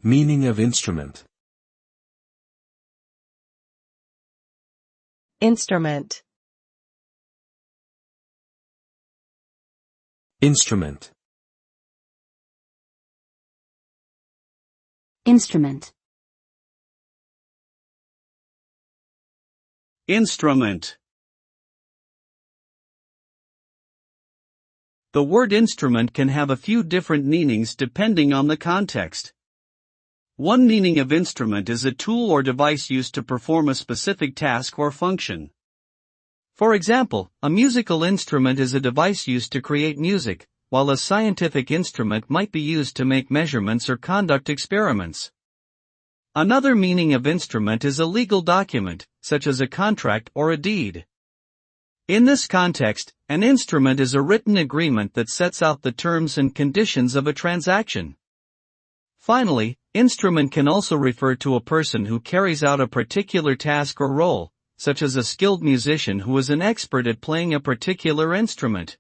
Meaning of instrument. Instrument. Instrument. Instrument. Instrument. The word instrument can have a few different meanings depending on the context. One meaning of instrument is a tool or device used to perform a specific task or function. For example, a musical instrument is a device used to create music, while a scientific instrument might be used to make measurements or conduct experiments. Another meaning of instrument is a legal document, such as a contract or a deed. In this context, an instrument is a written agreement that sets out the terms and conditions of a transaction. Finally, instrument can also refer to a person who carries out a particular task or role, such as a skilled musician who is an expert at playing a particular instrument.